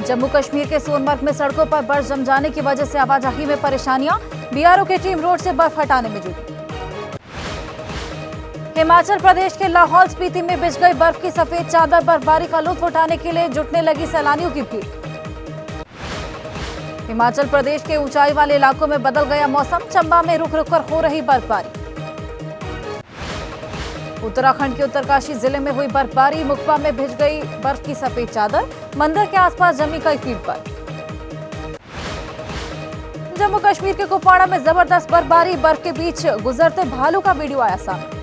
जम्मू कश्मीर के सोनमर्ग में सड़कों पर बर्फ जम जाने की वजह से आवाजाही में परेशानियां। बीआरओ की टीम रोड से बर्फ हटाने में जुटी। हिमाचल प्रदेश के लाहौल स्पीति में बिछ गई बर्फ की सफेद चादर। बर्फबारी का लुत्फ उठाने के लिए जुटने लगी सैलानियों की भीड़। हिमाचल प्रदेश के ऊंचाई वाले इलाकों में बदल गया मौसम। चंबा में रुक रुक कर हो रही बर्फबारी। उत्तराखंड के उत्तरकाशी जिले में हुई बर्फबारी। मुकबा में भिज गई बर्फ की सफेद चादर। मंदिर के आसपास जमी कई फीट बर्फ। जम्मू कश्मीर के कुपवाड़ा में जबरदस्त बर्फबारी। बर्फ के बीच गुजरते भालू का वीडियो आया सामने।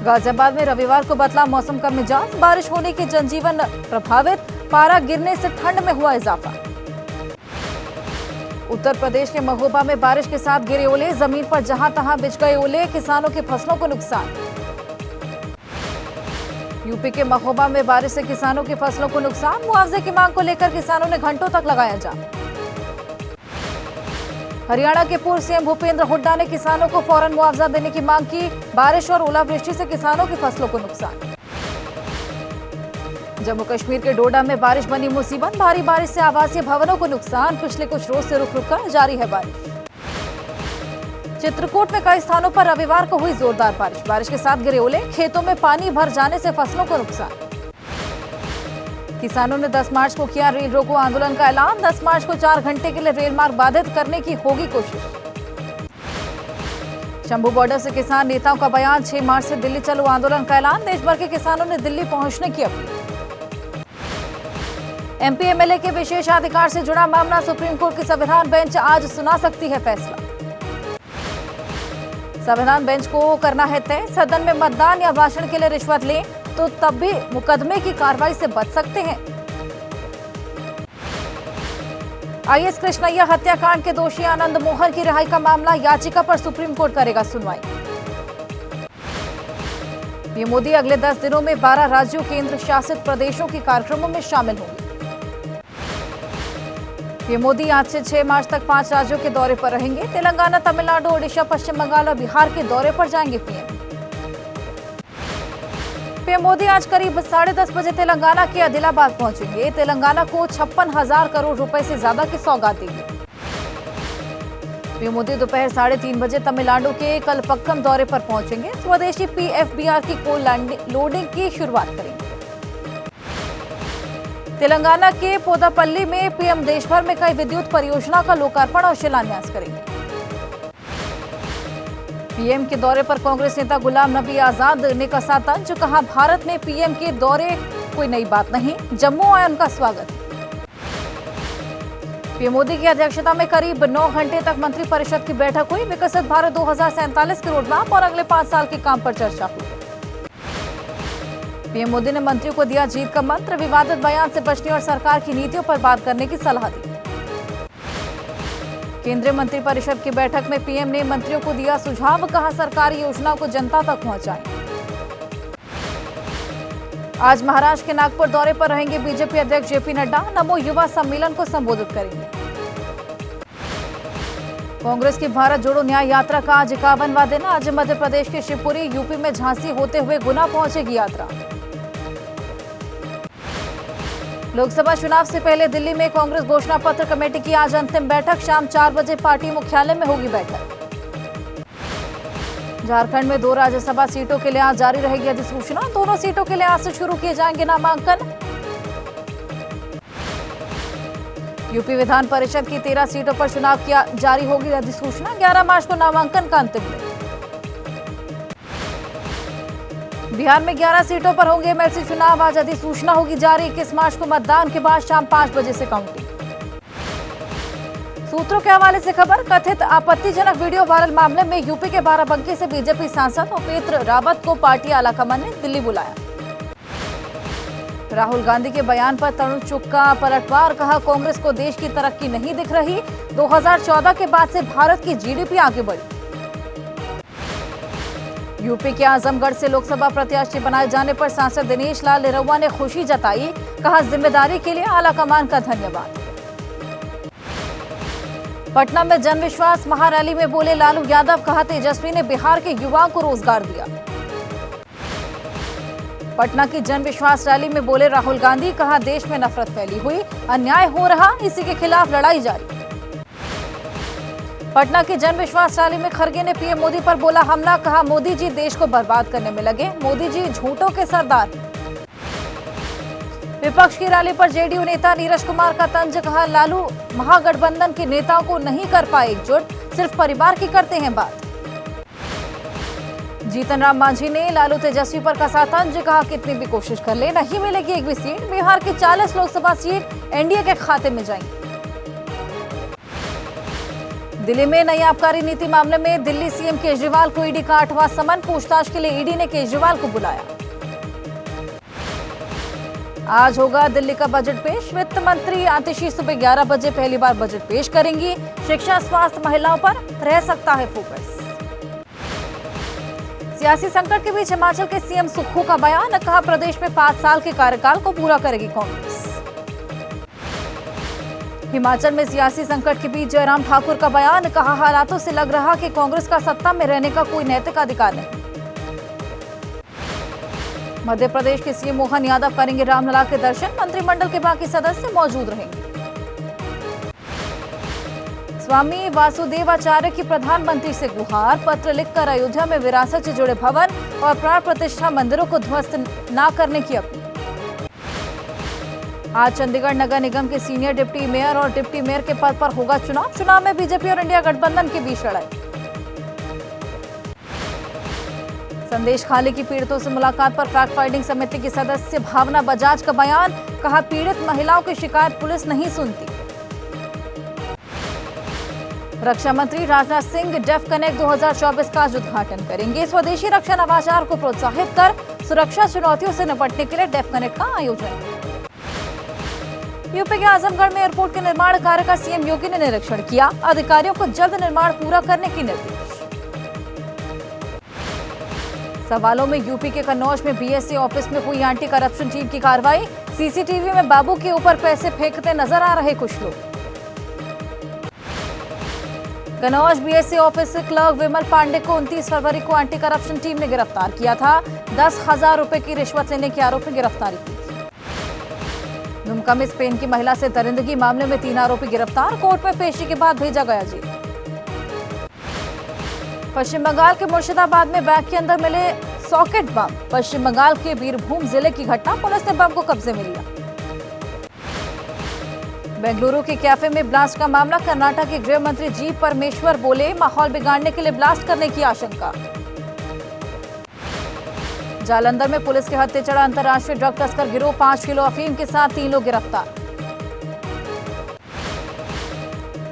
गाजियाबाद में रविवार को बदला मौसम का मिजाज। बारिश होने के जनजीवन प्रभावित। पारा गिरने से ठंड में हुआ इजाफा। उत्तर प्रदेश के महोबा में बारिश के साथ गिरे ओले। जमीन पर जहां तहां बिछ गए ओले। किसानों की फसलों को नुकसान। यूपी के महोबा में बारिश से किसानों की फसलों को नुकसान। मुआवजे की मांग को लेकर किसानों ने घंटों तक लगाया जाम। हरियाणा के पूर्व सीएम भूपेंद्र हुड्डा ने किसानों को फौरन मुआवजा देने की मांग की। बारिश और ओलावृष्टि से किसानों की फसलों को नुकसान। जम्मू कश्मीर के डोडा में बारिश बनी मुसीबत। भारी बारिश से आवासीय भवनों को नुकसान। पिछले कुछ रोज से रुक रुक कर जारी है बारिश। चित्रकूट में कई स्थानों पर रविवार को हुई जोरदार बारिश। बारिश के साथ गिरे ओले। खेतों में पानी भर जाने से फसलों को नुकसान। किसानों ने 10 मार्च को किया रेल रोको आंदोलन का ऐलान। 10 मार्च को 4 घंटे के लिए रेल मार्ग बाधित करने की होगी कोशिश। शंभू बॉर्डर से किसान नेताओं का बयान। 6 मार्च से दिल्ली चलो आंदोलन का ऐलान। देश भर के किसानों ने दिल्ली पहुंचने की अपील। एमपी एमएलए के विशेषाधिकार से जुड़ा मामला। सुप्रीम कोर्ट की संविधान बेंच आज सुना सकती है फैसला। संविधान बेंच को करना है तय। सदन में मतदान या भाषण के लिए रिश्वत लें तो तब भी मुकदमे की कार्रवाई से बच सकते हैं। आईएएस कृष्णैया हत्याकांड के दोषी आनंद मोहन की रिहाई का मामला। याचिका पर सुप्रीम कोर्ट करेगा सुनवाई। पीएम मोदी अगले 10 दिनों में 12 राज्यों केंद्र शासित प्रदेशों के कार्यक्रमों में शामिल होंगे। पीएम मोदी आज से 6 मार्च तक 5 राज्यों के दौरे पर रहेंगे। तेलंगाना, तमिलनाडु, ओडिशा, पश्चिम बंगाल और बिहार के दौरे पर जाएंगे पीएम मोदी आज करीब 10:30 बजे तेलंगाना के आदिलाबाद पहुंचेंगे। तेलंगाना को 56,000 करोड़ रुपए से ज्यादा की सौगात देंगे। पीएम मोदी दोपहर 3:30 बजे तमिलनाडु के कलपक्कम दौरे पर पहुंचेंगे। स्वदेशी पीएफबीआर की कोल लोडिंग की शुरुआत करेंगे। तेलंगाना के पोदापल्ली में पीएम देश भर में कई विद्युत परियोजना का लोकार्पण और शिलान्यास करेंगे। पीएम के दौरे पर कांग्रेस नेता गुलाम नबी आजाद ने कसा तंज। कहा भारत में पीएम के दौरे कोई नई बात नहीं। जम्मू आए उनका स्वागत। पीएम मोदी की अध्यक्षता में करीब 9 घंटे तक मंत्रिपरिषद की बैठक हुई। विकसित भारत 2047 के रोडमैप और अगले 5 साल के काम पर चर्चा हुई। पीएम मोदी ने मंत्रियों को दिया जीत का मंत्र। विवादित बयान से बचने और सरकार की नीतियों पर बात करने की सलाह दी। केंद्रीय मंत्रिपरिषद की बैठक में पीएम ने मंत्रियों को दिया सुझाव। कहा सरकारी योजनाओं को जनता तक पहुंचाएं। आज महाराष्ट्र के नागपुर दौरे पर रहेंगे बीजेपी अध्यक्ष जेपी नड्डा। नमो युवा सम्मेलन को संबोधित करेंगे। कांग्रेस की भारत जोड़ो न्याय यात्रा का आज 51वां दिन। आज मध्य प्रदेश के शिवपुरी, यूपी में झांसी होते हुए गुना पहुंचेगी यात्रा। लोकसभा चुनाव से पहले दिल्ली में कांग्रेस घोषणा पत्र कमेटी की आज अंतिम बैठक। शाम 4 बजे पार्टी मुख्यालय में होगी बैठक। झारखंड में 2 राज्यसभा सीटों के लिए आज जारी रहेगी अधिसूचना। दोनों सीटों के लिए आज से शुरू किए जाएंगे नामांकन। यूपी विधान परिषद की 13 सीटों पर चुनाव की जारी होगी अधिसूचना। 11 मार्च को नामांकन का अंतिम दिन। बिहार में 11 सीटों पर होंगे एमएलसी चुनाव। आज अधिसूचना होगी जारी। 21 मार्च को मतदान के बाद शाम 5 बजे से काउंटिंग। सूत्रों के हवाले से खबर। कथित आपत्तिजनक वीडियो वायरल मामले में यूपी के बाराबंकी से बीजेपी सांसद उपेंद्र रावत को पार्टी आलाकमान ने दिल्ली बुलाया। राहुल गांधी के बयान पर तरुण चुग का पलटवार। कहा कांग्रेस को देश की तरक्की नहीं दिख रही। 2014 के बाद से भारत की जीडीपी आगे बढ़ी। यूपी के आजमगढ़ से लोकसभा प्रत्याशी बनाए जाने पर सांसद दिनेश लाल निरहुआ ने खुशी जताई। कहा जिम्मेदारी के लिए आलाकमान का धन्यवाद। पटना में जन विश्वास महारैली में बोले लालू यादव। कहा तेजस्वी ने बिहार के युवाओं को रोजगार दिया। पटना की जन विश्वास रैली में बोले राहुल गांधी, कहा देश में नफरत फैली हुई, अन्याय हो रहा, इसी के खिलाफ लड़ाई जारी। पटना की जन विश्वास रैली में खड़गे ने पीएम मोदी पर बोला हमला, कहा मोदी जी देश को बर्बाद करने में लगे, मोदी जी झूठों के सरदार। विपक्ष की रैली पर जेडीयू नेता नीरज कुमार का तंज, कहा लालू महागठबंधन के नेताओं को नहीं कर पाए एकजुट, सिर्फ परिवार की करते हैं बात। जीतन राम मांझी ने लालू तेजस्वी पर कसा तंज, कहा कितनी भी कोशिश कर ले नहीं मिलेगी एक भी सीट, बिहार की 40 लोकसभा सीट एनडीए के खाते में जाएंगी। दिल्ली में नई आबकारी नीति मामले में दिल्ली सीएम केजरीवाल को ईडी का 8वां समन, पूछताछ के लिए ईडी ने केजरीवाल को बुलाया। आज होगा दिल्ली का बजट पेश, वित्त मंत्री आतिशी सुबह 11 बजे पहली बार बजट पेश करेंगी। शिक्षा, स्वास्थ्य, महिलाओं पर रह सकता है फोकस। सियासी संकट के बीच हिमाचल के सीएम सुक्खू का बयान, कहा प्रदेश में 5 साल के कार्यकाल को पूरा करेगी कांग्रेस। हिमाचल में सियासी संकट के बीच जयराम ठाकुर का बयान, कहा हालातों से लग रहा कि कांग्रेस का सत्ता में रहने का कोई नैतिक अधिकार नहीं। मध्य प्रदेश के सीएम मोहन यादव करेंगे रामलला के दर्शन, मंत्रिमंडल के बाकी सदस्य मौजूद रहेंगे। स्वामी वासुदेवाचार्य की प्रधानमंत्री से गुहार, पत्र लिखकर अयोध्या में विरासत से जुड़े भवन और प्राण प्रतिष्ठा मंदिरों को ध्वस्त न करने की अपील। आज चंडीगढ़ नगर निगम के सीनियर डिप्टी मेयर और डिप्टी मेयर के पद पर होगा चुनाव। चुनाव में बीजेपी और इंडिया गठबंधन के बीच लड़ाई। संदेश खाली की पीड़ितों से मुलाकात पर फैक्ट फाइंडिंग समिति की सदस्य भावना बजाज का बयान, कहा पीड़ित महिलाओं की शिकायत पुलिस नहीं सुनती। रक्षा मंत्री राजनाथ सिंह डेफ कनेक्ट 2024 का आज उद्घाटन करेंगे। स्वदेशी रक्षा नवाचार को प्रोत्साहित कर सुरक्षा चुनौतियों से निपटने के लिए डेफ कनेक्ट का आयोजन। यूपी के आजमगढ़ में एयरपोर्ट के निर्माण कार्य का सीएम योगी ने निरीक्षण किया, अधिकारियों को जल्द निर्माण पूरा करने के निर्देश। सवालों में यूपी के कन्नौज में बीएससी ऑफिस में हुई एंटी करप्शन टीम की कार्रवाई, सीसीटीवी में बाबू के ऊपर पैसे फेंकते नजर आ रहे कुछ लोग। कन्नौज बीएससी ऑफिस से क्लर्क विमल पांडे को 29 फरवरी को एंटी करप्शन टीम ने गिरफ्तार किया था। 10,000 रुपए की रिश्वत लेने के आरोप में गिरफ्तारी की। दुमका में स्पेन की महिला से दरिंदगी मामले में 3 आरोपी गिरफ्तार, कोर्ट में पेशी के बाद भेजा गया जेल। पश्चिम बंगाल के मुर्शिदाबाद में बैग के अंदर मिले सॉकेट बम। पश्चिम बंगाल के बीरभूम जिले की घटना, पुलिस ने बम को कब्जे में लिया। बेंगलुरु के कैफे में ब्लास्ट का मामला, कर्नाटक के गृह मंत्री जी परमेश्वर बोले माहौल बिगाड़ने के लिए ब्लास्ट करने की आशंका। जालंधर में पुलिस के हत्थे चढ़ा अंतर्राष्ट्रीय ड्रग तस्कर गिरोह, 5 किलो अफीम के साथ 3 लोग गिरफ्तार।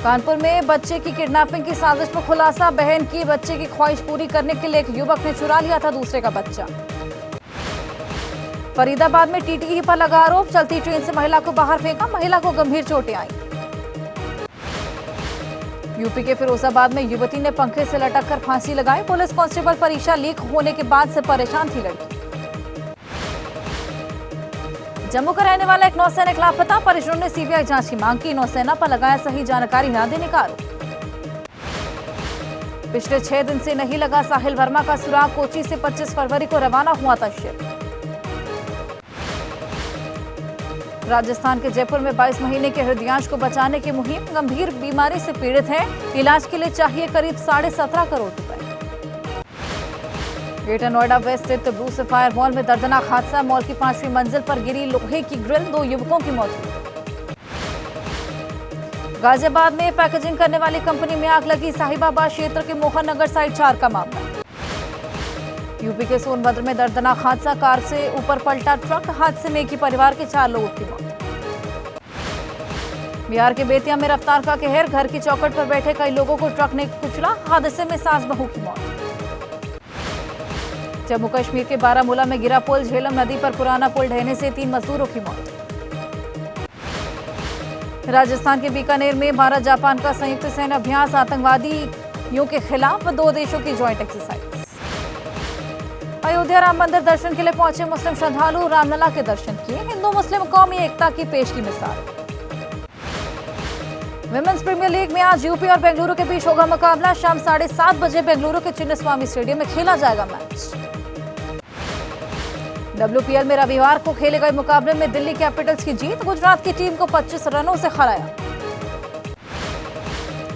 कानपुर में बच्चे की किडनैपिंग की साजिश में खुलासा, बहन की बच्चे की ख्वाहिश पूरी करने के लिए एक युवक ने चुरा लिया था दूसरे का बच्चा। फरीदाबाद में टीटीई पर लगा आरोप, चलती ट्रेन से महिला को बाहर फेंका, महिला को गंभीर चोटें आई। यूपी के फिरोजाबाद में युवती ने पंखे से लटक कर फांसी लगाई, पुलिस कांस्टेबल परीक्षा लीक होने के बाद से परेशान थी लड़की। जम्मू का रहने वाला एक नौसैनिक लापता, परिजनों ने सीबीआई जांच की मांग की, नौसेना पर लगाया सही जानकारी न देने का आरोप। पिछले 6 दिन से नहीं लगा साहिल वर्मा का सुराग, कोची से 25 फरवरी को रवाना हुआ था शिप। राजस्थान के जयपुर में 22 महीने के हृदयांश को बचाने की मुहिम, गंभीर बीमारी से पीड़ित है, इलाज के लिए चाहिए करीब 17.5 करोड़ रुपए। ग्रेटर नोएडा वेस्ट स्थित ब्लू सफायर मॉल में दर्दनाक हादसा, मॉल की 5वीं मंजिल पर गिरी लोहे की ग्रिल, 2 युवकों की मौत हुई। गाजियाबाद में पैकेजिंग करने वाली कंपनी में आग लगी, साहिबाबाद क्षेत्र के मोहन नगर साइड 4 का मामला। यूपी के सोनभद्र में दर्दनाक हादसा, कार से ऊपर पलटा ट्रक, हादसे में एक ही परिवार के 4 लोगों की मौत। बिहार के बेतिया में रफ्तार का कहर, घर की चौखट पर बैठे कई लोगों को ट्रक ने कुचला, हादसे में सास बहू की मौत। जम्मू कश्मीर के बारामूला में गिरा पुल, झेलम नदी पर पुराना पुल ढहने से 3 मजदूरों की मौत। राजस्थान के बीकानेर में भारत जापान का संयुक्त सैन्य अभ्यास, आतंकवादियों के खिलाफ 2 देशों की ज्वाइंट एक्सरसाइज। अयोध्या राम मंदिर दर्शन के लिए पहुंचे मुस्लिम श्रद्धालु, रामलला के दर्शन किए, हिंदू मुस्लिम कौमी एकता की पेश की मिसाल। विमेंस प्रीमियर लीग में आज यूपी और बेंगलुरु के बीच होगा मुकाबला, शाम 7:30 बजे बेंगलुरु के चिन्नस्वामी स्टेडियम में खेला जाएगा मैच। WPL में रविवार को खेले गए मुकाबले में दिल्ली कैपिटल्स की जीत, गुजरात की टीम को 25 रनों से हराया।